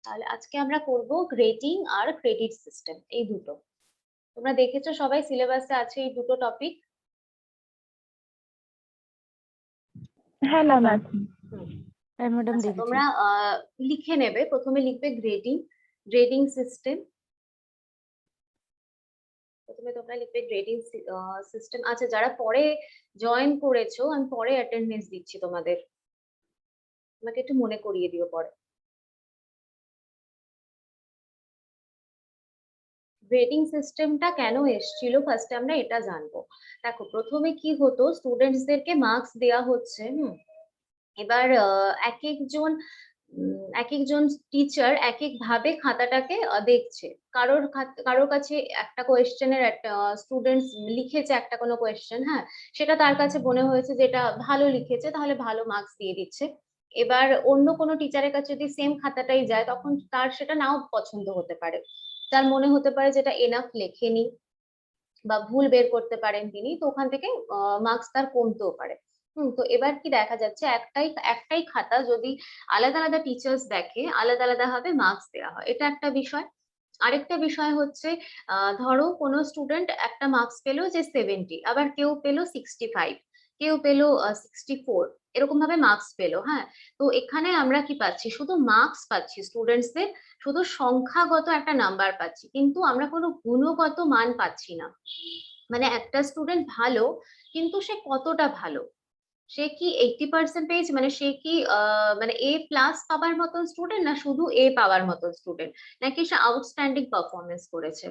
তাহলে আজকে আমরা করব গ্রেডিং আর ক্রেডিট সিস্টেম, এই দুটো। তোমরা দেখেছো সবাই সিলেবাসে আছে এই দুটো টপিক। হ্যাঁ ম্যাম আছে। হ্যাঁ ম্যাডাম দেখেছি। তোমরা লিখে নেবে, প্রথমে লিখবে গ্রেডিং সিস্টেম। প্রথমে তোমরা লিখবে গ্রেডিং সিস্টেম। আচ্ছা, যারা পরে জয়েন করেছো, আমি পরে অ্যাটেন্ডেন্স দিচ্ছি তোমাদের, আমাকে একটু মনে করিয়ে দিও পরে। গ্রেডিং সিস্টেমটা কেন এসেছিল ফার্স্টে আমরা এটা জানবো। দেখো, প্রথমে কি হতো, স্টুডেন্টসদেরকে মার্কস দেওয়া হচ্ছে। এবার এক একজন টিচার এক এক ভাবে খাতাটাকে দেখছে। কারোর কাছে একটা কোয়েশ্চেনের একটা স্টুডেন্টস লিখেছে, একটা কোনো কোয়েশ্চেন, হ্যাঁ, সেটা তার কাছে মনে হয়েছে যেটা ভালো লিখেছে, তাহলে ভালো মার্কস দিয়ে দিচ্ছে। এবার অন্য কোনো টিচারের কাছে যদি সেম খাতাটাই যায়, তখন তার সেটা নাও পছন্দ হতে পারে। তার মনে হতে পারে যেটা এনাফ লেখেনি বা ভুল বের করতে পারেন তিনি, তো ওখান থেকে মার্কস তার কমতেও পারে। তো এবার কি দেখা যাচ্ছে, একটাই একটাই খাতা যদি আলাদা আলাদা টিচার্স দেখে, আলাদা আলাদা ভাবে মার্কস দেওয়া হয়, এটা একটা বিষয়। আরেকটা বিষয় হচ্ছে, ধরো কোনো স্টুডেন্ট একটা মার্কস পেলো যে 70, আবার কেউ পেলো 65, কেউ পেলো 64, এরকম ভাবে মার্কস পেলো। হ্যাঁ, তো এখানে আমরা কি পাচ্ছি, শুধু মার্কস পাচ্ছি স্টুডেন্টসদের, শুধু সংখ্যাগত একটা নাম্বার পাচ্ছি, কিন্তু আমরা কোনো গুণগত মান পাচ্ছি না। মানে একটা স্টুডেন্ট ভালো, কিন্তু সে কতটা ভালো, সে কি 80% পেয়েছে, মানে সে কি মানে A+ পাবার মতন স্টুডেন্ট, না শুধু A পাওয়ার মতন স্টুডেন্ট, নাকি সে আউটস্ট্যান্ডিং পারফরমেন্স করেছে।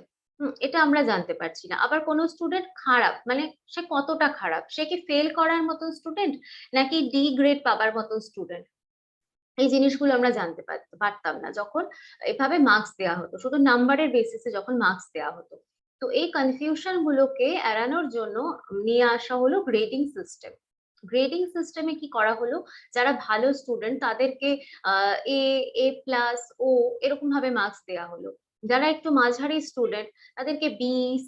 এটা আমরা জানতে পারছি না। আবার কোনো স্টুডেন্ট খারাপ, মানে সে কতটা খারাপ, সে কি ফেল করার মতন স্টুডেন্ট, নাকি ডি গ্রেড পাবার মতন স্টুডেন্ট, এই জিনিসগুলো আমরা জানতে পারতাম না যখন এভাবে মার্কস দেওয়া হতো, শুধু নাম্বারের বেসিসে যখন মার্কস দেওয়া হতো। তো এই কনফিউশন গুলোকে এড়ানোর জন্য নিয়ে আসা হলো গ্রেডিং সিস্টেম। গ্রেডিং সিস্টেমে কি করা হলো, যারা ভালো স্টুডেন্ট তাদেরকে A+, O এরকম ভাবে মার্কস দেওয়া হলো। যারা একটু মাঝারি স্টুডেন্ট তাদেরকে B,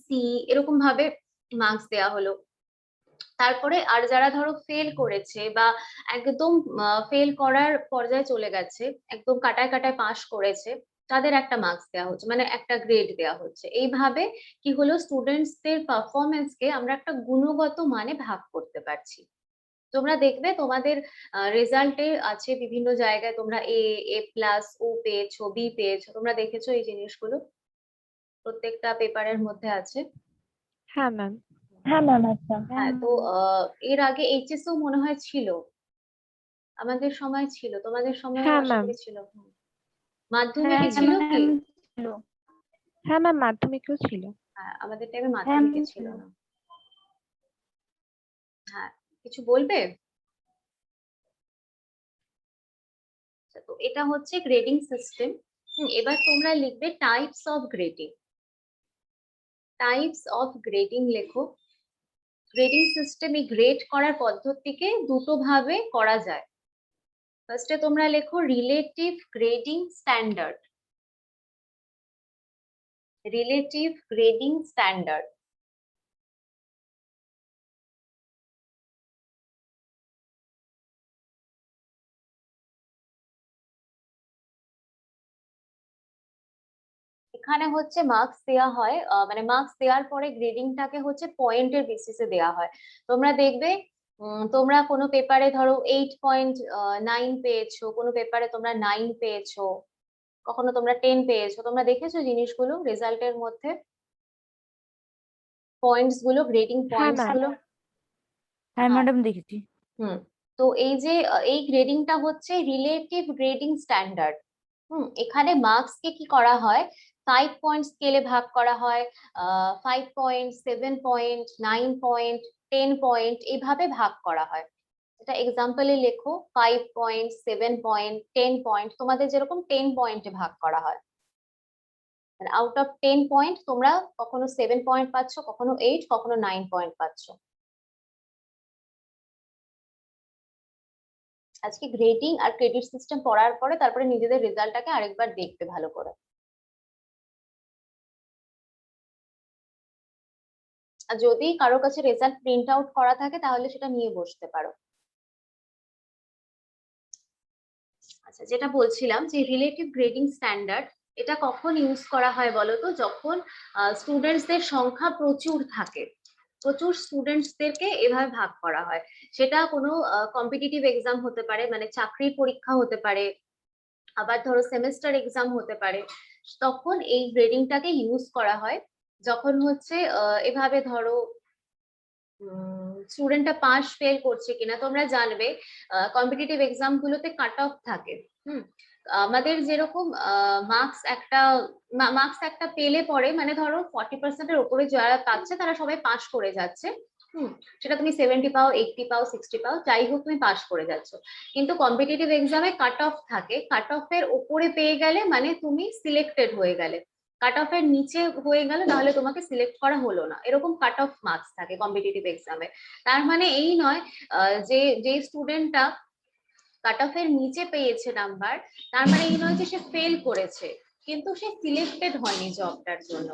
C এরকম ভাবে মার্কস দেওয়া হলো। তারপরে আর যারা ধরো ফেল করেছে বা একদম ফেল করার পর্যায়ে চলে গেছে, একদম কাটায় কাটায় পাস করেছে, তাদের একটা মার্কস দেওয়া হচ্ছে, মানে একটা গ্রেড দেওয়া হচ্ছে। এইভাবে কি হলো, স্টুডেন্টসদের পারফরমেন্স কে আমরা একটা গুণগত মানে ভাগ করতে পারছি। তোমরা দেখবে তোমাদের রেজাল্টে আছে বিভিন্ন জায়গায়, তোমরা A+, O পেয়েছো, B পেয়েছো, তোমরা দেখেছো এই জিনিসগুলো প্রত্যেকটা পেপারের মধ্যে আছে। হ্যাঁ ম্যাম। হ্যাঁ ম্যাম আচ্ছা। হ্যাঁ, তো এর আগে এইচএসও মনে হয় ছিল, আমাদের সময় ছিল, তোমাদের সময় হ্যাঁ আশা ম্যাম। করি ছিল। হ্যাঁ মাধ্যমিকে ছিল কি? ম্যাম ছিল। হ্যাঁ ম্যাম মাধ্যমিকেও ছিল। হ্যাঁ, আমাদের টাইমে হ্যাঁ মাধ্যমিকে ম্যাম ছিল ছিল। না। হ্যাঁ, কিছু বলবে? আচ্ছা, তো এটা হচ্ছে গ্রেডিং সিস্টেম। এবার তোমরা লিখবে types of grading. Types of grading লেখো। গ্রেডিং সিস্টেমে গ্রেড করার পদ্ধতিকে দুটো ভাবে করা যায়। ফার্স্টে তোমরা লেখো relative grading standard. Relative grading standard. এখানে হচ্ছে মার্কস দেওয়া হয়, মানে মার্কস দেওয়ার পরে গ্রেডিংটাকে হচ্ছে পয়েন্টের বেসিসে দেওয়া হয়। তোমরা দেখবে, তোমরা কোনো পেপারে ধরো 8.9 পেয়েছো, কোনো পেপারে তোমরা 9 পেয়েছো, কখনো তোমরা 10 পেয়েছো, তোমরা দেখেছো জিনিসগুলো রেজাল্টের মধ্যে, পয়েন্টস গুলো, গ্রেডিং হ্যাঁ পয়েন্টস ম্যাম। গুলো। হ্যাঁ হ্যাঁ। ম্যাডাম দেখেছি। হুম তো এই যে এই গ্রেডিংটা হচ্ছে রিলেটিভ গ্রেডিং স্ট্যান্ডার্ড। এখানে মার্কস কে কি করা হয়, 5 পয়েন্ট স্কেলে ভাগ করা হয়। 5 পয়েন্ট, 7 পয়েন্ট, 9 পয়েন্ট, 10 পয়েন্ট, এইভাবে ভাগ করা হয়। এটা এক্সাম্পলে লেখো, 5 পয়েন্ট, 7 পয়েন্ট, 10 পয়েন্ট, তোমাদের যেরকম 10 পয়েন্টে ভাগ করা হয়। মানে আউট অফ 10 পয়েন্ট তোমরা কখনো 7 পয়েন্ট পাচ্ছ, কখনো 8, কখনো 9 পয়েন্ট পাচ্ছ। আজকে গ্রেডিং আর ক্রেডিট সিস্টেম পড়ার পরে তারপরে নিজেদের রেজাল্টটাকে আরেকবার দেখবে ভালো করে। আর যদি কারোর কাছে রেজাল্ট প্রিন্ট আউট করা থাকে তাহলে সেটা নিয়ে বসতে পারো। আচ্ছা, যেটা বলছিলাম যে রিলেটিভ গ্রেডিং স্ট্যান্ডার্ড এটা কখন ইউজ করা হয় বলতো, যখন স্টুডেন্টসদের সংখ্যা প্রচুর থাকে, প্রচুর স্টুডেন্টসদেরকে এভাবে ভাগ করা হয়। সেটা কোনো কম্পিটিটিভ এক্সাম হতে পারে, মানে চাকরির পরীক্ষা হতে পারে, আবার ধরো সেমেস্টার এক্সাম হতে পারে। তখন এই গ্রেডিংটাকে ইউজ করা হয়। যখন হচ্ছে এভাবে ধরো স্টুডেন্টটা পাস ফেল করছে কিনা, তোমরা জানবে কম্পিটিটিভ এক্সাম গুলোতে কাট অফ থাকে। হুম আমাদের যেরকম মার্কস একটা পেলে পরে, মানে ধরো 40%-এর উপরে যারা পাচ্ছে তারা সবাই পাস করে যাচ্ছে। হুম সেটা তুমি 70 পাও, 80 পাও, 60 পাও, যাই হোক তুমি পাস করে যাচ্ছ। কিন্তু কম্পিটিটিভ এক্সামে কাট অফ থাকে, কাট অফ এর উপরে পেয়ে গেলে মানে তুমি সিলেক্টেড হয়ে গেলে, কাট অফ এর নিচে হয়ে গেলে তাহলে তোমাকে সিলেক্ট করা হলো না, এরকম কাট অফ মার্কস থাকে কম্পিটিটিভ এক্সামে। তার মানে এই নয় যে যে স্টুডেন্টটা কাট অফ এর নিচে পেয়েছে নাম্বার, তার মানে এই নয় যে সে ফেল করেছে, কিন্তু সে সিলেক্টেড হয়নি জবটার জন্য।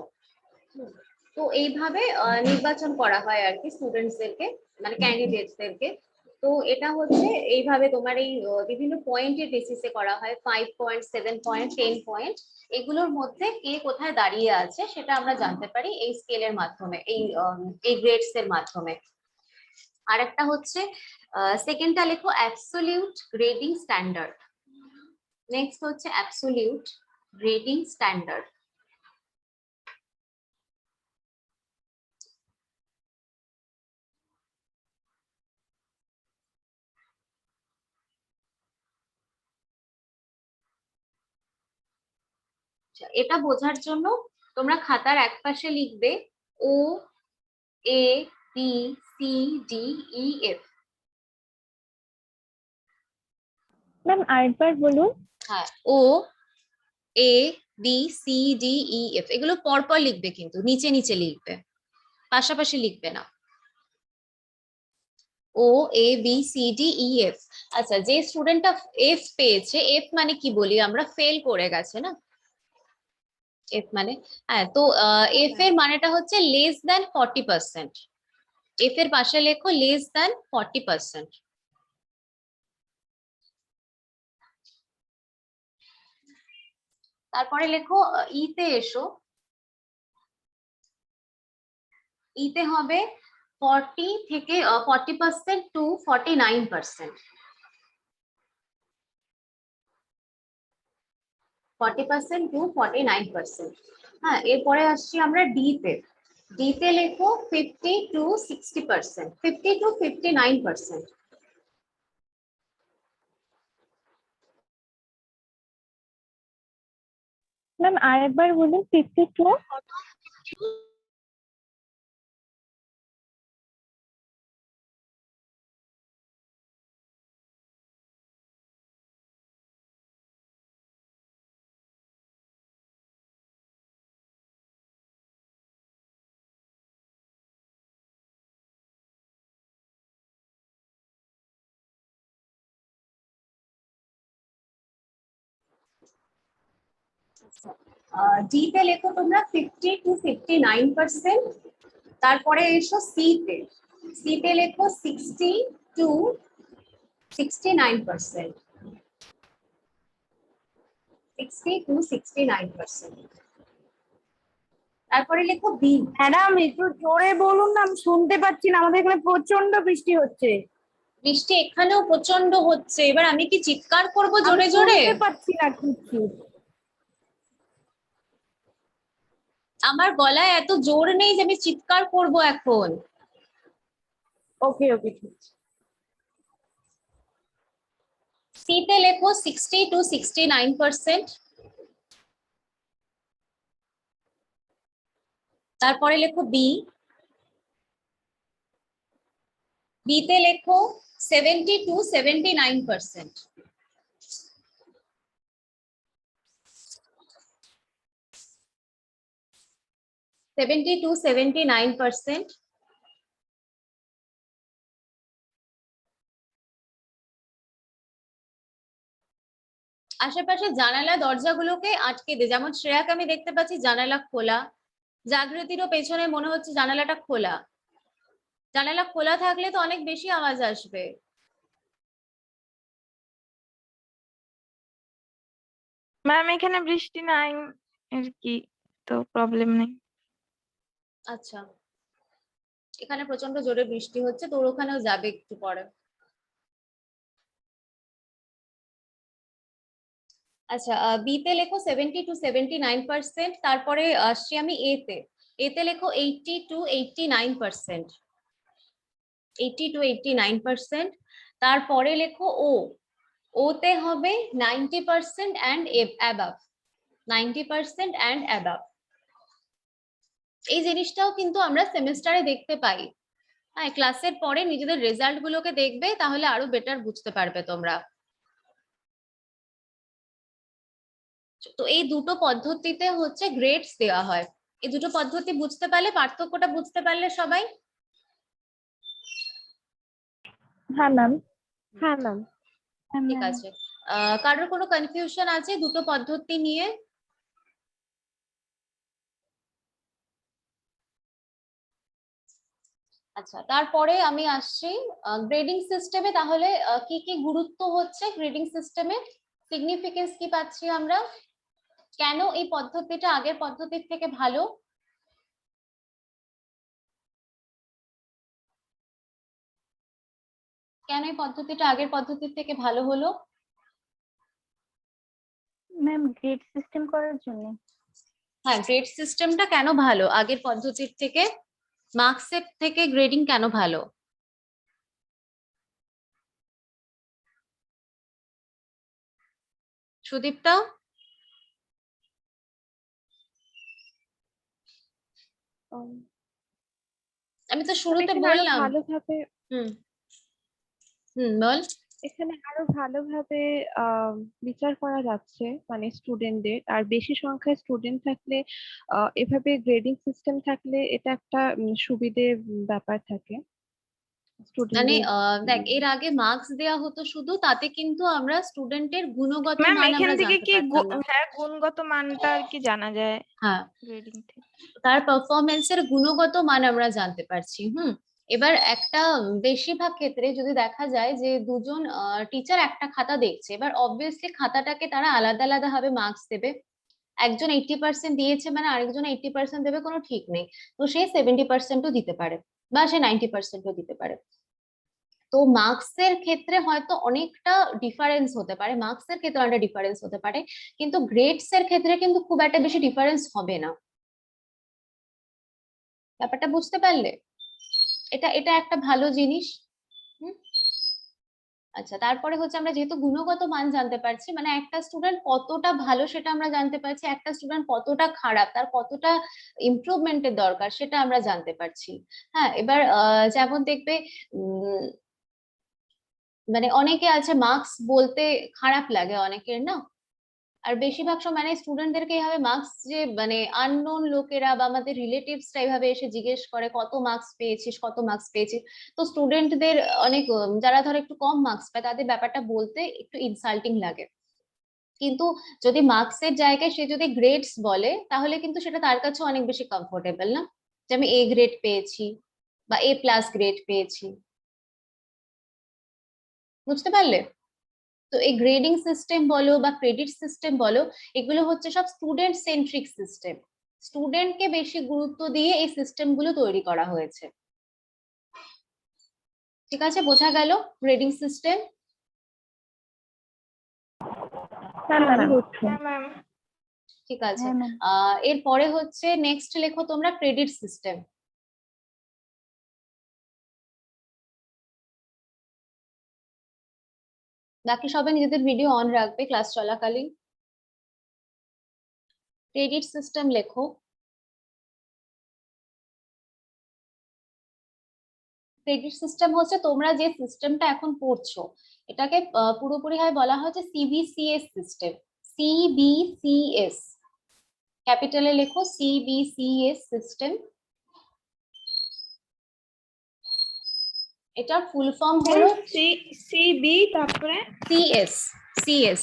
তো এইভাবে নির্বাচন করা হয় আর কি স্টুডেন্টসদেরকে, মানে ক্যান্ডিডেটসদেরকে। তো এটা হচ্ছে এইভাবে তোমার এই বিভিন্ন পয়েন্টের বেসিসে করা হয়, 5 পয়েন্ট, 7 পয়েন্ট, 10 পয়েন্ট, এগুলোর মধ্যে কে কোথায় দাঁড়িয়ে আছে সেটা আমরা জানতে পারি এই স্কেলের মাধ্যমে, এই গ্রেডস এর মাধ্যমে। আর একটা হচ্ছে সেকেন্ডটা লেখো অ্যাবসলিউট গ্রেডিং স্ট্যান্ডার্ড। নেক্সট হচ্ছে অ্যাবসলিউট গ্রেডিং স্ট্যান্ডার্ড। এটা বোঝার জন্য তোমরা খাতার একপাশে লিখবে O A B C D E F. Ma'am আরেকবার বলুন। হ্যাঁ, O A B C D E F, এগুলো পরপর লিখবে, কিন্তু নিচে নিচে লিখবে, পাশাপাশি লিখবে না। O A B C D E F. আচ্ছা, যে স্টুডেন্টটা এফ পেয়েছে, এফ মানে কি বলি আমরা, ফেল করে গেছে না, এফ মানে, হ্যাঁ, তো এফ এর মানেটা হচ্ছে লেস দ্যান 40%। এফ এর পাশে লেখো লেস দ্যান 40%। তারপরে লেখো ইতে এসো, ইতে হবে 40% টু 49%। 40% টু 49%। হ্যাঁ, এরপরে আসছি আমরা ডি তে। ডি তে লেখো 50 টু 60%, 50 টু 59%। ম্যাম আরেকবার বলুন। 52। ডি তে লেখো তোমরা 50 টু 59%। তারপরে এসো সি তে, সি তে লেখো 60 টু 69%। 60 টু 69%। তারপরে লেখো বি। ম্যাডাম একটু জোরে বলুন না, আমি শুনতে পাচ্ছি না, আমাদের এখানে প্রচন্ড বৃষ্টি হচ্ছে। বৃষ্টি এখানেও প্রচন্ড হচ্ছে, এবার আমি কি চিৎকার করব আমি জোরে জোরে? শুনতে পাচ্ছি না কিছু। আমার গলায় এত জোর নেই যে আমি চিৎকার করব এখন। ওকে ওকে, ঠিক আছে। সি তে লেখো 60 টু 69%। তারপরে লেখো বি। বি তে লেখো 70 টু 79%। 70 টু 79%। আশেপাশে জানালা দরজাগুলোকে আটকে দে, যেমন শ্রেয়াকে আমি দেখতে পাচ্ছি জানালা খোলা, জাগৃতিরও পেছনে মনে হচ্ছে জানালাটা খোলা। জানালা খোলা থাকলে তো অনেক বেশি আওয়াজ আসবে। ম্যাম এখানে বৃষ্টি নাই আর কি, তো প্রবলেম নেই। আচ্ছা, এখানে প্রচন্ড জোরে বৃষ্টি হচ্ছে, তোর ওখানেও যাবে একটু পরে। আচ্ছা, বি তে লেখো 70 to 79%, তারপরে আসছি আমি এ তে। এতে লেখো 80 to 89%, 80 to 89%। তারপরে লেখো ও, ওতে হবে 90% অ্যান্ড অ্যাবাভ, 90% অ্যান্ড অ্যাবাভ। এই জিনিসটাও কিন্তু আমরা সেমিস্টারে দেখতে পাই। হ্যাঁ, ক্লাসের পরে নিজেদের রেজাল্ট গুলোকে দেখবে, তাহলে আরো বেটার বুঝতে পারবে তোমরা। তো এই দুটো পদ্ধতিতে হচ্ছে গ্রেডস দেওয়া হয়। এই দুটো পদ্ধতি বুঝতে পারলে, পার্থক্যটা বুঝতে পারলে সবাই? হ্যাঁ ম্যাম। হ্যাঁ ম্যাম। ঠিক আছে। কারোর কোনো কনফিউশন আছে দুটো পদ্ধতি নিয়ে? আচ্ছা, তারপরে আমি আসছি গ্রেডিং সিস্টেমে। তাহলে কি কি গুরুত্ব হচ্ছে গ্রেডিং সিস্টেমে, সিগনিফিকেন্স কি পাচ্ছি আমরা, কেন এই পদ্ধতিটা আগের পদ্ধতির থেকে ভালো? কেন এই পদ্ধতিটা আগের পদ্ধতির থেকে ভালো হলো? ম্যাম গ্রেড সিস্টেম করার জন্য। হ্যাঁ, গ্রেড সিস্টেমটা কেন ভালো আগের পদ্ধতির থেকে, মার্কসের থেকে গ্রেডিং কেন ভালো? সুদীপ্তা? আমি তো শুরুতে এখানে আরো বললাম। ভালোভাবে হুম বল। এখানে আরো ভালোভাবে বিচার করা যাচ্ছে, মানে স্টুডেন্টদের আর বেশি সংখ্যায় স্টুডেন্ট থাকলে এভাবে গ্রেডিং সিস্টেম থাকলে এটা একটা সুবিধে ব্যাপার থাকে মানে স্টুডেন্টদের। দেখ, এর আগে মার্কস দেয়া হতো শুধু, তাতে কিন্তু আমরা স্টুডেন্টের গুণগত ম্যাম মান এখান আমরা থেকে জানতে কি পারতাম না। হ্যাঁ গুণগত মানটা আর কি জানা যায় হ্যাঁ, গ্রেডিং থেকে। তার পারফরমেন্সের গুণগত মান আমরা জানতে পারছি। এবার একটা বেশিরভাগ ক্ষেত্রে যদি দেখা যায় যে দুজন টিচার একটা খাতা দেখছে, এবার অবভিয়াসলি খাতাটাকে তারা আলাদা আলাদা ভাবে মার্কস দেবে। একজন 80% দিয়েছে মানে আরেকজন 80% দেবে, কোনো ঠিক নেই। তো সে 70%ও দিতে পারে, বা সে 90%ও দিতে পারে। তো মার্কসের ক্ষেত্রে হয়তো অনেকটা ডিফারেন্স হতে পারে, মার্কসের ক্ষেত্রে অনেকটা ডিফারেন্স হতে পারে, কিন্তু গ্রেডস এর ক্ষেত্রে কিন্তু খুব একটা বেশি ডিফারেন্স হবে না। ব্যাপারটা বুঝতে পারলে? এটা এটা একটা ভালো জিনিস। হুম। আচ্ছা, তারপরে হচ্ছে আমরা যেহেতু গুণগত মান জানতে পারছি, মানে একটা স্টুডেন্ট কতটা ভালো সেটা আমরা জানতে পারছি, একটা স্টুডেন্ট কতটা খারাপ, তার কতটা ইমপ্রুভমেন্টের দরকার সেটা আমরা জানতে পারছি। হ্যাঁ, এবার যেমন দেখবে মানে অনেকে আছে মার্কস বলতে খারাপ লাগে অনেকের, না? আর বেশিরভাগ সময় মানে স্টুডেন্টদেরকে এইভাবে মার্কস, যে মানে আননোন লোকেরা বা আমাদের রিলেটিভসরা এইভাবে এসে জিজ্ঞেস করে কত মার্কস পেয়েছিস, কত মার্কস পেয়েছিস। তো স্টুডেন্টদের অনেক যারা ধর একটু কম মার্কস পায় তাদের ব্যাপারটা বলতে একটু ইনসাল্টিং লাগে। কিন্তু যদি মার্কসের জায়গায় সে যদি গ্রেডস বলে, তাহলে কিন্তু সেটা তার কাছে অনেক বেশি কমফোর্টেবল, না? যে আমি এ গ্রেড পেয়েছি বা A+ গ্রেড পেয়েছি। বুঝতে পারলে? তো এই গ্রেডিং সিস্টেম বলো বা ক্রেডিট সিস্টেম বলো, এগুলো হচ্ছে সব স্টুডেন্ট সেন্ট্রিক সিস্টেম। স্টুডেন্টকে বেশি গুরুত্ব দিয়ে এই সিস্টেম গুলো তৈরি করা হয়েছে। ঠিক আছে, বোঝা গেল গ্রেডিং সিস্টেম? হ্যাঁ ম্যাম বুঝছি। হ্যাঁ ম্যাম। ঠিক আছে। হ্যাঁ ম্যাম। এরপরে হচ্ছে নেক্সট লেখো তোমরা ক্রেডিট সিস্টেম। বাকি সবাই নিজেদের ভিডিও অন রাখবে ক্লাস চলাকালীন। ক্রেডিট সিস্টেম লেখো। ক্রেডিট সিস্টেম হচ্ছে তোমরা যে সিস্টেমটা এখন পড়ছো, এটাকে পুরোপুরি ভাবে বলা হয় যে CBCS সিস্টেম। CBCS, ক্যাপিটালে লেখো CBCS সিস্টেম। এটার ফুল ফর্ম হলো সিবি তারপরে CS। CS,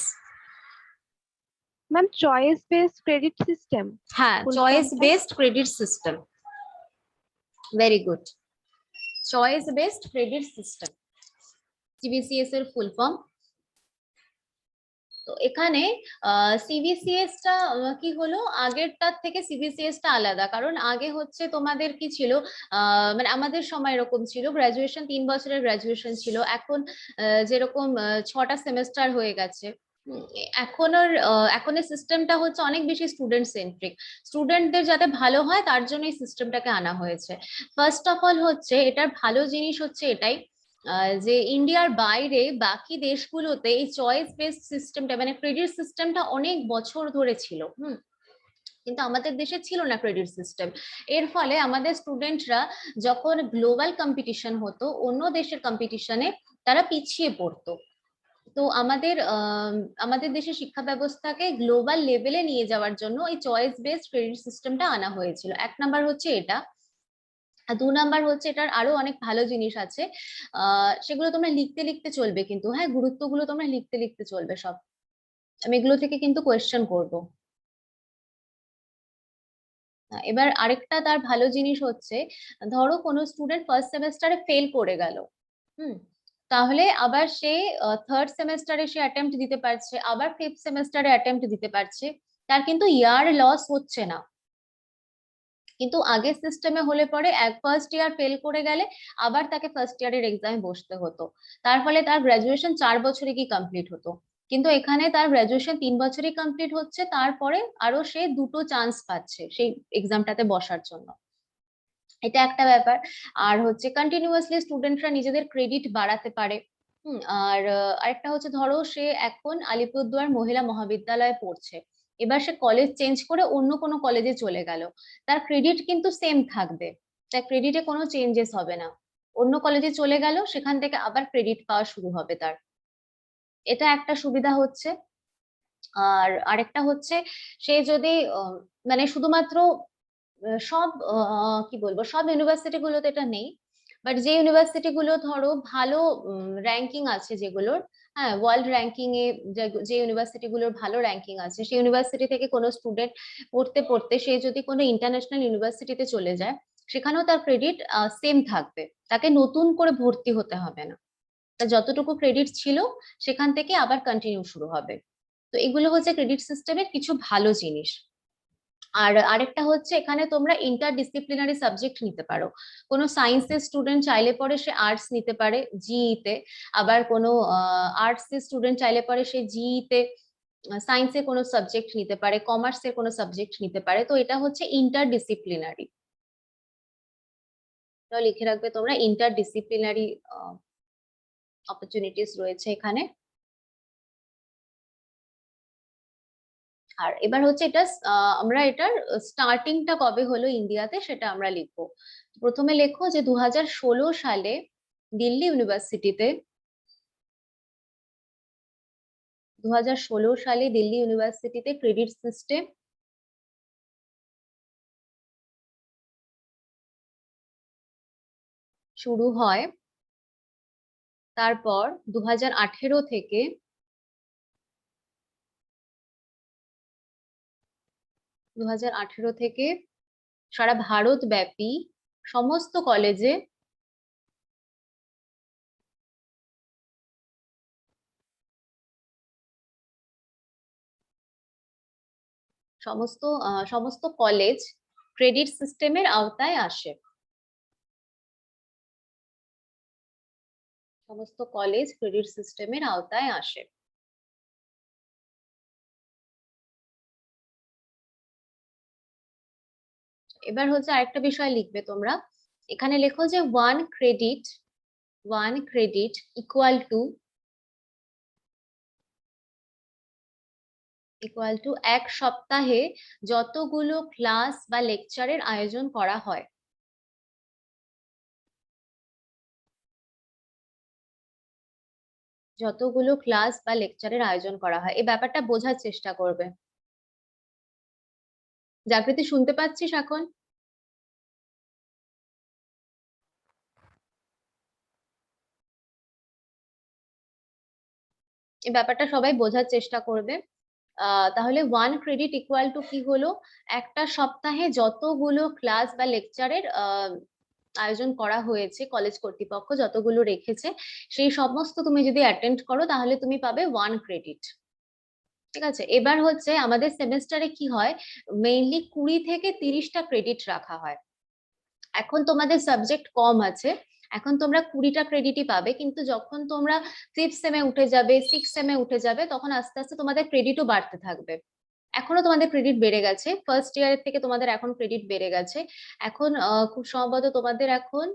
ma'am choice based credit system. হ্যাঁ, Full চয়েস form টা? Based credit system. Very good, choice based credit system, CBCS এর ফুল ফর্ম। তো এখানে সিবিসিএস টা কি হলো, আগেরটার থেকে সিবিসিএস টা আলাদা। কারণ আগে হচ্ছে তোমাদের কি ছিল, মানে আমাদের সময় এরকম ছিল, গ্রাজুয়েশন 3 বছরের গ্রাজুয়েশন ছিল। এখন যেরকম 6টা সেমেস্টার হয়ে গেছে। এখনের সিস্টেমটা হচ্ছে অনেক বেশি স্টুডেন্ট সেন্ট্রিক। স্টুডেন্টদের যাতে ভালো হয় তার জন্য এই সিস্টেমটাকে আনা হয়েছে। ফার্স্ট অফ অল হচ্ছে এটার ভালো জিনিস হচ্ছে এটাই, যে ইন্ডিয়ার বাইরে বাকি দেশগুলোতে এই চয়েস বেসড সিস্টেমটা মানে ক্রেডিট সিস্টেমটা অনেক বছর ধরে ছিল। কিন্তু আমাদের দেশে ছিল না ক্রেডিট সিস্টেম। এর ফলে আমাদের স্টুডেন্টরা যখন গ্লোবাল কম্পিটিশন হতো, অন্য দেশের কম্পিটিশনে তারা পিছিয়ে পড়তো। তো আমাদের দেশের শিক্ষা ব্যবস্থাকে গ্লোবাল লেভেলে নিয়ে যাওয়ার জন্য এই চয়েস বেসড ক্রেডিট সিস্টেমটা আনা হয়েছিল। 1 নাম্বার হচ্ছে এটা। আর 2 নাম্বার হচ্ছে এটার আরো অনেক ভালো জিনিস আছে, সেগুলো তোমরা লিখতে লিখতে চলবে কিন্তু, হ্যাঁ, গুরুত্বগুলো তোমরা লিখতে লিখতে চলবে সব। আমি এগুলো থেকে কিন্তু কোয়েশ্চেন করবো। এবার আরেকটা তার ভালো জিনিস হচ্ছে, ধরো কোনো স্টুডেন্ট ফার্স্ট সেমেস্টারে ফেল করে গেল, তাহলে আবার সে থার্ড সেমেস্টারে সে অ্যাটেম্প্ট দিতে পারছে, আবার ফিফথ সেমেস্টারে অ্যাটেম্প্ট দিতে পারছে, তার কিন্তু ইয়ার লস হচ্ছে না। কিন্তু আগের সিস্টেমে হলে পরে ফার্স্ট ইয়ার ফেল করে গেলে আবার তাকে ফার্স্ট ইয়ারের এক্সামে বসতে হতো, তার ফলে তার গ্রাজুয়েশন 4 বছরে কি কমপ্লিট হতো। কিন্তু এখানে তার গ্রাজুয়েশন 3 বছরই কমপ্লিট হচ্ছে, তারপরে আরো সে 2টো চান্স পাচ্ছে সেই এক্সামটাতে বসার জন্য। এটা একটা ব্যাপার। আর হচ্ছে কন্টিনিউয়াসলি স্টুডেন্টরা নিজেদের ক্রেডিট বাড়াতে পারে। আর আরেকটা হচ্ছে, ধরো সে এখন আলিপুরদুয়ার মহিলা মহাবিদ্যালয়ে পড়ছে, এবার সে কলেজ চেঞ্জ করে অন্য কোনো কলেজে চলে গেল, তার ক্রেডিট কিন্তু সেম থাকবে, তার ক্রেডিটে কোনো চেঞ্জেস হবে না। অন্য কলেজে চলে গেল, সেখান থেকে আবার ক্রেডিট পাওয়া শুরু হবে তার। এটা একটা সুবিধা হচ্ছে। আর আরেকটা হচ্ছে, সে যদি মানে শুধুমাত্র সব কি বলবো, সব ইউনিভার্সিটি গুলোতে এটা নেই, বাট যে ইউনিভার্সিটি গুলো ধরো ভালো র্যাঙ্কিং আছে যেগুলোর, হ্যাঁ, ওয়ার্ল্ড র্যাঙ্কিং এ যে ইউনিভার্সিটি গুলোর ভালো র্যাঙ্কিং আছে, সেই ইউনিভার্সিটি থেকে কোনো স্টুডেন্ট পড়তে পড়তে সে যদি কোনো ইন্টারন্যাশনাল ইউনিভার্সিটিতে চলে যায়, সেখানেও তার ক্রেডিট সেম থাকবে, তাকে নতুন করে ভর্তি হতে হবে না। তার যতটুকু ক্রেডিট ছিল সেখান থেকে আবার কন্টিনিউ শুরু হবে। তো এগুলো হচ্ছে ক্রেডিট সিস্টেমের কিছু ভালো জিনিস। আর আরেকটা হচ্ছে, এখানে তোমরা ইন্টার ডিসিপ্লিনারি সাবজেক্ট নিতে পারো। কোনো সায়েন্সের স্টুডেন্ট চাইলে পরে সে আর্টস নিতে পারে জিই তে, আবার কোনো আর্টস এর স্টুডেন্ট চাইলে পরে সে জিই তে সায়েন্সের কোনো সাবজেক্ট নিতে পারে, কমার্সের কোনো সাবজেক্ট নিতে পারে। তো এটা হচ্ছে ইন্টার ডিসিপ্লিনারি, লিখে রাখবে তোমরা, ইন্টার ডিসিপ্লিনারি অপরচুনিটিস রয়েছে এখানে। আর এবার হচ্ছে এটা আমরা এটার স্টার্টিংটা কবে হলো ইন্ডিয়াতে সেটা আমরা লিখবো। প্রথমে লেখো যে 2016 সালে দিল্লি ইউনিভার্সিটিতে, 2016 সালে দিল্লি ইউনিভার্সিটিতে ক্রেডিট সিস্টেম শুরু হয়। তারপর 2018 থেকে সারা ভারত ব্যাপী সমস্ত কলেজে সমস্ত কলেজ ক্রেডিট সিস্টেমের আওতায় আসে। সমস্ত কলেজ ক্রেডিট সিস্টেমের আওতায় আসে। এবার হচ্ছে আরেকটা বিষয় লিখবে তোমরা, এখানে লেখো যে ওয়ান ক্রেডিট ইকুয়াল টু 1 সপ্তাহে যতগুলো ক্লাস বা লেকচারের আয়োজন করা হয়। যতগুলো ক্লাস বা লেকচারের আয়োজন করা হয়, এই ব্যাপারটা বোঝার চেষ্টা করবে। জাগৃতি, শুনতে পাচ্ছিস এখন? এই ব্যাপারটা সবাই বোঝার চেষ্টা করবে। তাহলে ওয়ান ক্রেডিট ইকুয়াল টু কি হলো, একটা সপ্তাহে যতগুলো ক্লাস বা লেকচারের আয়োজন করা হয়েছে, কলেজ কর্তৃপক্ষ যতগুলো রেখেছে, সেই সমস্ত তুমি যদি অ্যাটেন্ড করো তাহলে তুমি পাবে 1 ক্রেডিট। ঠিক আছে, এবার হচ্ছে আমাদের সেমেস্টারে কি হয়, মেইনলি 20 থেকে 30টা ক্রেডিট রাখা হয়। এখন তোমাদের সাবজেক্ট কম আছে, এখন তোমরা 20টা ক্রেডিটই পাবে, কিন্তু যখন তোমরা 5th সেমে উঠে যাবে, 6th সেমে উঠে যাবে, তখন আস্তে আস্তে তোমাদের ক্রেডিটও বাড়তে থাকবে। এখনো তোমাদের ক্রেডিট বেড়ে গেছে, ফার্স্ট ইয়ারের থেকে তোমাদের এখন ক্রেডিট বেড়ে গেছে। এখন খুব সম্ভবত তোমাদের এখন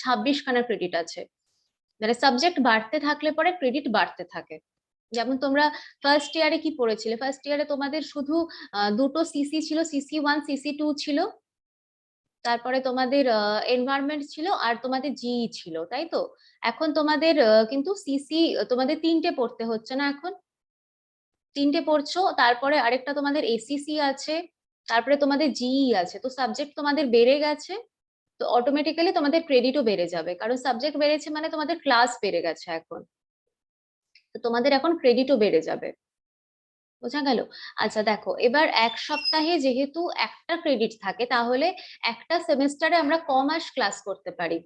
26খানা ক্রেডিট আছে। মানে সাবজেক্ট বাড়তে থাকলে পরে ক্রেডিট বাড়তে থাকে। যেমন তোমরা ফার্স্ট ইয়ারে কি পড়েছিলে, ফার্স্ট ইয়ারে তোমাদের শুধু দুটো সিসি ছিল, CC1 CC2 ছিল, তারপরে তোমাদের এনভায়রনমেন্ট ছিল, আর তোমাদের জিই ছিল, তাই তো? এখন তোমাদের কিন্তু সিসি তোমাদের 3টে পড়তে হচ্ছে না, এখন 3টে পড়ছো, তারপরে আরেকটা তোমাদের এসিসি আছে, তারপরে তোমাদের জিই আছে, তো সাবজেক্ট তোমাদের বেড়ে গেছে। তো অটোমেটিক্যালি তোমাদের ক্রেডিটও বেড়ে যাবে, কারণ সাবজেক্ট বেড়েছে মানে তোমাদের ক্লাস বেড়ে গেছে এখন, তো তোমাদের এখন ক্রেডিটও বেড়ে যাবে। বোঝা গেল? আচ্ছা দেখো, এবার এক সপ্তাহে যেহেতু একটা ক্রেডিট থাকে, তাহলে একটা সেমেস্টারে আমরা ক মাস ক্লাস করতে পারি?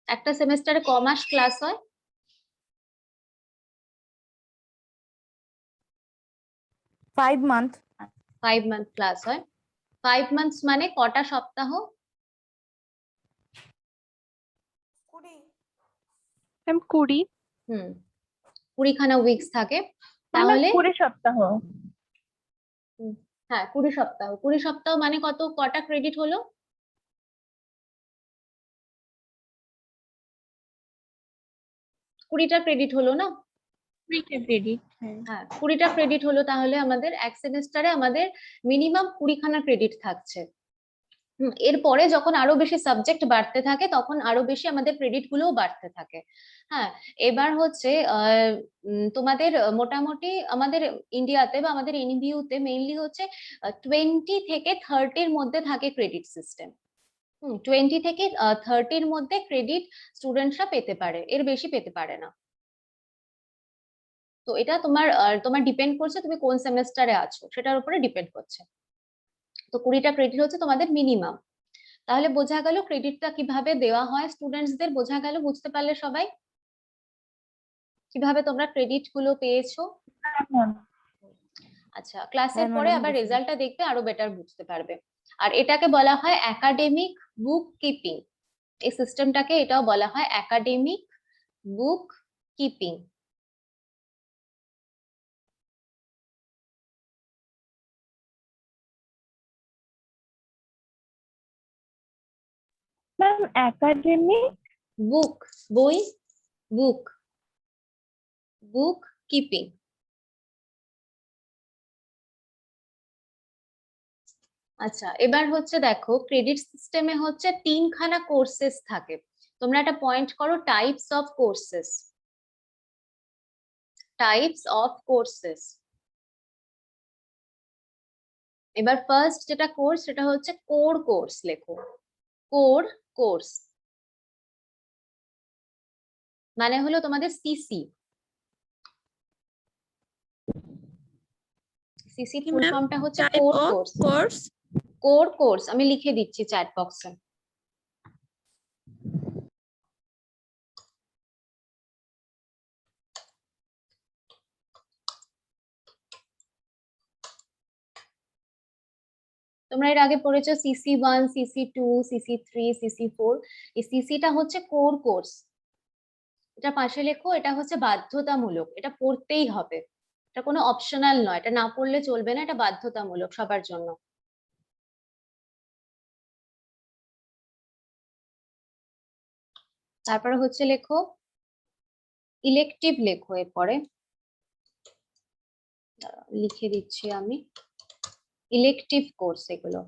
একটা সেমেস্টারে ক মাস ক্লাস হয়? 5 month। 5 মান্থ ক্লাস হয়। 5 মান্থস মানে কটা সপ্তাহ? ম্যাম 20। 20খানা উইকস থাকে, তাহলে তাহলে 20 সপ্তাহ। হ্যাঁ 20 সপ্তাহ। 20 সপ্তাহ মানে কটা ক্রেডিট হলো? 20টা ক্রেডিট হলো না? 20 ক্রেডিট। হ্যাঁ 20টা ক্রেডিট হলো, তাহলে আমাদের এক সেমেস্টারে আমাদের মিনিমাম 20খানা ক্রেডিট থাকছে। এরপরে যখন আরো বেশি সাবজেক্ট বাড়তে থাকে, তখন আরো বেশি আমাদের ক্রেডিট গুলোও বাড়তে থাকে। হ্যাঁ, এবার হচ্ছে তোমাদের মোটামুটি আমাদের ইন্ডিয়াতে বা আমাদের এনবিইউতে মেইনলি হচ্ছে 20 থেকে 30-র মধ্যে থাকে ক্রেডিট সিস্টেম। 20 থেকে 30-র মধ্যে ক্রেডিট স্টুডেন্টরা পেতে পারে, এর বেশি পেতে পারে না। তো এটা তোমার ডিপেন্ড করছে তুমি কোন সেমেস্টারে আছো, সেটার উপরে ডিপেন্ড করছে। তো 20টা ক্রেডিট হচ্ছে তোমাদের মিনিমাম। তাহলে বোঝা গেল ক্রেডিটটা কিভাবে দেওয়া হয় স্টুডেন্টসদের, বোঝা গেল? বুঝতে পারলে সবাই কিভাবে তোমরা ক্রেডিট গুলো পেয়েছো? আচ্ছা, ক্লাসের হ্যাঁ, পরে madam, আবার বুঝতে রেজাল্টটা দেখবে, আরো বেটার বুঝতে পারবে। আর এটাকে বলা হয় একাডেমিক বুক কিপিং। এই সিস্টেমটাকে এটাও বলা হয় academic bookkeeping. Ma'am academic book, বই, বুক, বুক কিপিং। আচ্ছা, এবার হচ্ছে দেখো, ক্রেডিট সিস্টেমে হচ্ছে 3খানা কোর্সেস থাকে। তোমরা একটা পয়েন্ট করো, types of courses. Types of courses. এবার ফার্স্ট যেটা কোর্স, সেটা হচ্ছে কোর কোর্স। লেখো কোর কোর্স, মানে হলো তোমাদের সিসি। সিসির ফুল ফর্মটা হচ্ছে কোর কোর্স। কোর কোর্স আমি লিখে দিচ্ছি চ্যাট বক্সে। তোমরা এর আগে পড়েছো CC1 CC2 CC3 CC4। এই সিসিটা হচ্ছে কোর কোর্স। এটা পাশে লেখো, এটা হচ্ছে বাধ্যতামূলক, এটা পড়তেই হবে, এটা কোনো অপশনাল নয়, এটা না পড়লে চলবে না, এটা বাধ্যতামূলক সবার জন্য। তারপরে হচ্ছে লেখো ইলেকটিভ। লেখো এরপরে, লিখে দিচ্ছি আমি, ইলেকটিভ কোর্স এগুলো।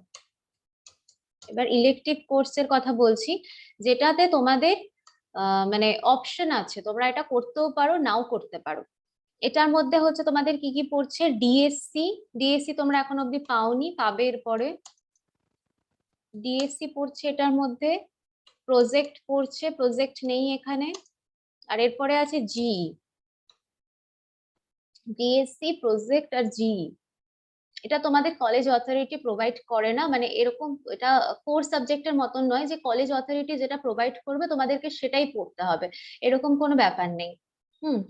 এবার ইলেকটিভ কোর্সের কথা বলছি, যেটাতে তোমাদের মানে অপশন আছে, তোমরা এটা করতেও পারো নাও করতে পারো। এটার মধ্যে হচ্ছে তোমাদের কি কি পড়ছে, ডিএসসি। ডিএসসি তোমরা এখন অব্দি পাওনি, পাবে এরপরে। ডিএসসি পড়ছে এটার মধ্যে, প্রজেক্ট পড়ছে, প্রজেক্ট নেই এখানে। আর এরপরে আছে জিই। ডিএসসি, প্রজেক্ট আর জিই, এটা তোমাদের কলেজ অথরিটি প্রোভাইড করে না, মানে এরকম এটা কোর সাবজেক্টের মতন নয় যে কলেজ অথরিটি যেটা প্রোভাইড করবে তোমাদেরকে সেটাই পড়তে হবে, এরকম কোনো ব্যাপার নেই।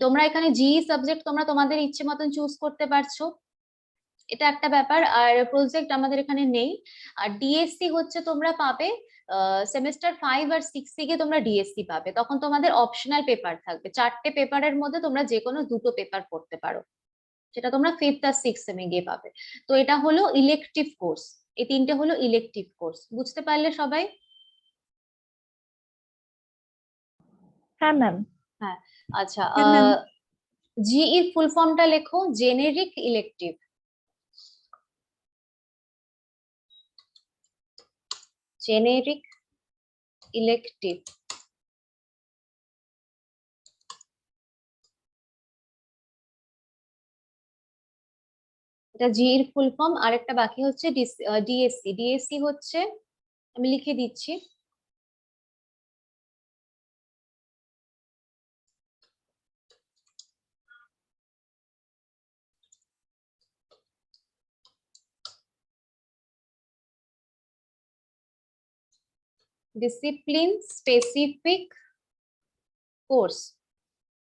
তোমরা এখানে জিই সাবজেক্ট তোমরা তোমাদের ইচ্ছে মতন চুজ করতে পারছো, এটা একটা ব্যাপার। আর প্রজেক্ট আমাদের এখানে নেই। আর ডিএসসি হচ্ছে তোমরা পাবে সেমিস্টার 5 আর 6 গিয়ে তোমরা ডিএসসি পাবে, তখন তোমাদের অপশনাল পেপার থাকবে, 4টে পেপারের মধ্যে তোমরা যে কোনো 2টো পেপার পড়তে পারো, সেটা তোমরা 5th আর 6th সেমে গিয়ে পাবে। তো এটা হলো ইলেকটিভ কোর্স, এই 3টে হলো ইলেকটিভ কোর্স, বুঝতে পারলে সবাই? হ্যাঁ ম্যাম। হ্যাঁ, আচ্ছা। হ্যাঁ, ma'am। জিই ফুল ফর্মটা লেখো, জেনেরিক ইলেকটিভ। Generic elective. এটা জি এর ফুল ফর্ম। আর একটা বাকি হচ্ছে ডিএসসি। ডিএসসি হচ্ছে, আমি লিখে দিচ্ছি, discipline specific course,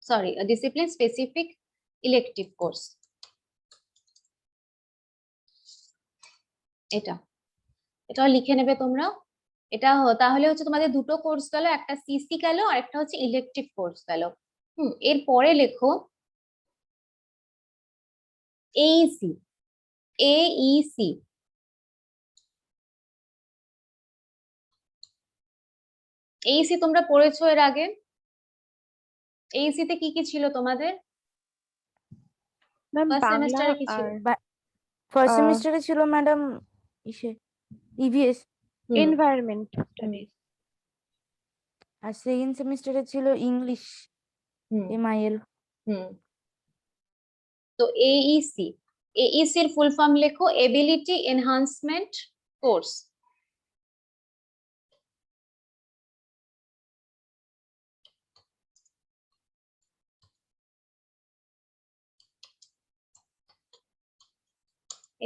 sorry, discipline specific elective course. এটাও লিখে নেবে তোমরা। এটা তাহলে হচ্ছে তোমাদের 2টো কোর্স গেল, একটা সিসি গেল আর একটা হচ্ছে ইলেকটিভ কোর্স গেল। এরপরে লেখো এইসি। এইসি, এইসি তোমরা পড়েছো এর আগে? এইসি তে কি কি ছিল তোমাদের? ম্যাম ফার্স্ট বাংলা সেমিস্টারে কি ছিল? আর ফার্স্ট আহ, সেমিস্টারে ছিল ম্যাডাম ইসে ইভিএস, হুম, এনভায়রনমেন্ট স্টাডিজ। আর সেকেন্ড সেমিস্টারে ছিল ইংলিশ হুম, এমআইএল। হুম। তো এইসি, এইসি এর ফুল ফর্ম লেখো, ability enhancement course.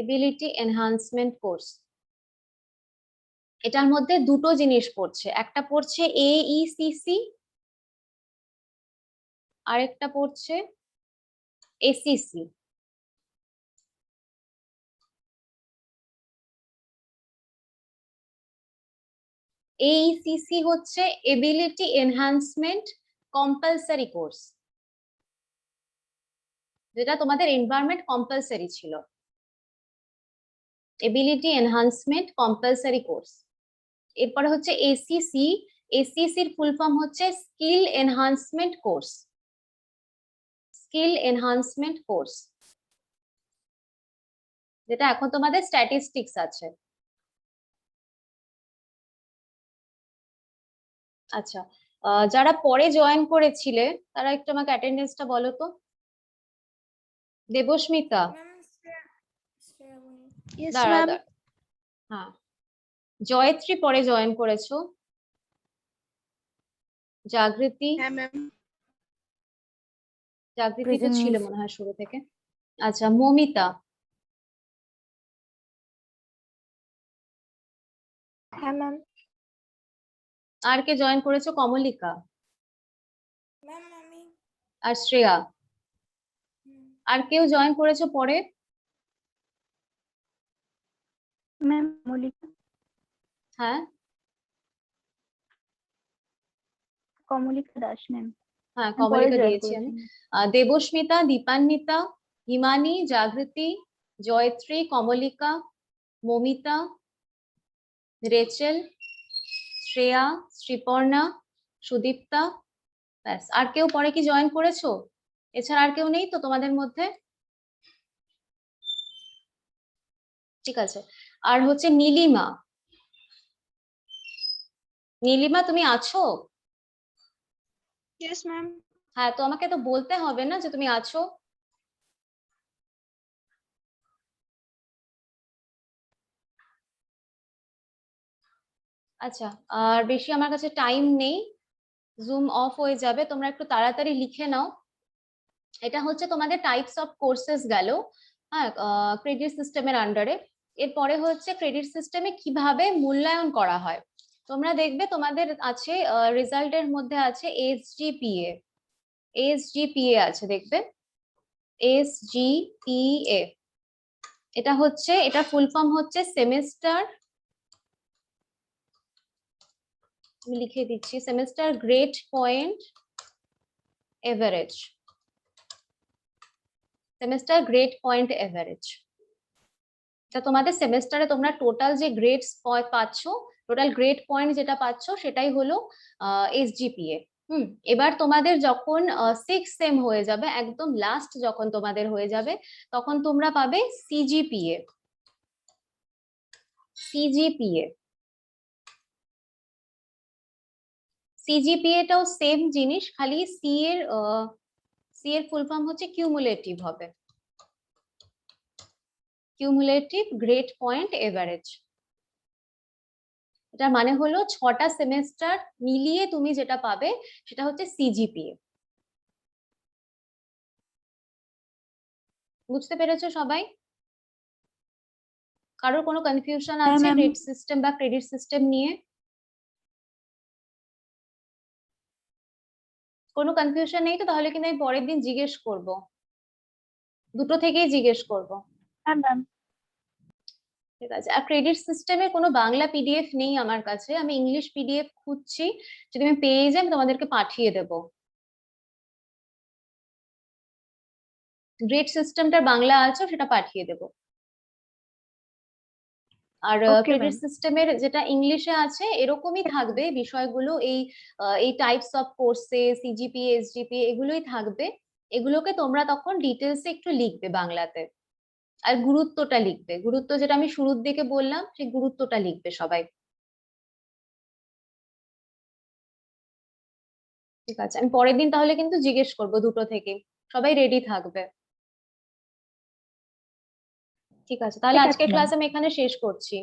Ability enhancement course. এটার মধ্যে 2টো জিনিস পড়ছে, একটা পড়ছে এইসিসি, আরেকটা পড়ছে এসিসি। এইসিসি হচ্ছে এবিলিটি এনহান্সমেন্ট কম্পালসারি কোর্স, যেটা তোমাদের এনভায়রনমেন্ট কম্পালসারি ছিল। Ability enhancement compulsory course. এরপরে হচ্ছে এসিসি। এসিসির ফুল ফর্ম হচ্ছে skill enhancement course. Skill enhancement course, যেটা এখন তোমাদের স্ট্যাটিস্টিক্স আছে। আচ্ছা, যারা পরে জয়েন করেছিলে তারা একটু আমাকে অ্যাটেন্ডেন্সটা বলো তো। দেবস্মিতা, Yes, দাঁড়া ma'am। দাঁড়া, হ্যাঁ। জয়ত্রী পরে জয়েন করেছো। জাগৃতি, হ্যাঁ, ম্যাম। জাগৃতি তো প্রেজেন্ট ছিল মিস। মনে হয় শুরু থেকে। আচ্ছা, মমিতা। হ্যাঁ ম্যাম। আর কে জয়েন করেছো? কমলিকা ম্যাম আমি আর শ্রেয়া। আর কেউ জয়েন করেছো পরে? ম্যাম মল্লিকা, হ্যাঁ, কমলিকা দাস ম্যাম। হ্যাঁ, আমি পরে কমলিকা জয়েন দিয়েছি আমি। করেছি। দেবস্মিতা, দীপান্বিতা, হিমানি, জাগৃতি, জয়ত্রী, কমলিকা, মমিতা, রেচেল, শ্রেয়া, শ্রীপর্ণা, সুদীপ্তা, ব্যাস। আর কেউ পরে কি জয়েন করেছো? এছাড়া আর কেউ নেই তো তোমাদের মধ্যে? ঠিক আছে। আর হচ্ছে নীলিমা। নীলিমা তুমি আছো? Yes ma'am. হ্যাঁ, তো আমাকে তো বলতে হবে না যে তুমি আছো। আচ্ছা, আর বেশি আমার কাছে টাইম নেই, জুম অফ হয়ে যাবে, তোমরা একটু তাড়াতাড়ি লিখে নাও। এটা হচ্ছে তোমাদের টাইপস অফ কোর্সেস গেল, হ্যাঁ, ক্রেডিট সিস্টেমের আন্ডারে। এরপরে হচ্ছে ক্রেডিট সিস্টেমে কিভাবে মূল্যায়ন করা হয়। তোমরা দেখবে তোমাদের আছে রেজাল্টের মধ্যে আছে এসজিপিএ। SGPA আছে, দেখবে SGPA, এটা হচ্ছে, এটা ফুল ফর্ম হচ্ছে সেমেস্টার, আমি লিখে দিচ্ছি, semester grade point average, semester grade point average. তা তোমাদের সেমেস্টারে তোমরা টোটাল যে গ্রেডস পাচ্ছ, টোটাল গ্রেড পয়েন্ট যেটা পাচ্ছ সেটাই হলো SGPA। এবার তোমাদের যখন 6 সেম হয়ে যাবে, একদম লাস্ট যখন তোমাদের হয়ে যাবে, তখন তোমরা পাবে CGPA। CGPA-টাও সেম জিনিস, খালি সি এর ফুল ফর্ম হচ্ছে কিউমুলেটিভ হবে, কিউমুলেটিভ গ্রেড পয়েন্ট এভারেজ। এটা মানে হলো 6টা সেমেস্টার মিলিয়ে তুমি যেটা পাবে সেটা হচ্ছে CGPA। বুঝতে পেরেছো সবাই? কারোর কোনো কনফিউশন আছে ma'am. গ্রেড সিস্টেম বা ক্রেডিট সিস্টেম নিয়ে? কোনো কনফিউশন নেই তো? তাহলে কিন্তু আমি পরের দিন জিজ্ঞেস করব, দুটো থেকেই জিজ্ঞেস করব। হ্যাঁ ম্যাম। ঠিক আছে। আর ক্রেডিট সিস্টেমের কোনো বাংলা PDF নেই আমার কাছে, আমি ইংলিশ PDF খুঁজছি, যদি আমি পেয়ে যাই আমি তোমাদেরকে পাঠিয়ে দেব। গ্রেড সিস্টেমটার বাংলা আছে, সেটা পাঠিয়ে দেব। আর Okay, ক্রেডিট ma'am. সিস্টেমের যেটা ইংলিশে আছে এরকমই থাকবে বিষয়গুলো, এই types of courses, CGPA, SGPA এগুলোই থাকবে। এগুলোকে তোমরা তখন ডিটেলসে একটু লিখবে বাংলাতে, আর গুরুত্বটা লিখবে, গুরুত্ব যেটা আমি শুরুর দিকে বললাম সেই গুরুত্বটা লিখবে সবাই। ঠিক আছে, আমি পরের দিন তাহলে কিন্তু জিজ্ঞেস করবো দুটো থেকে, সবাই রেডি থাকবে। ঠিক আছে, তাহলে ঠিক আছে, আজকের ma'am. ক্লাস আমি এখানে শেষ করছি।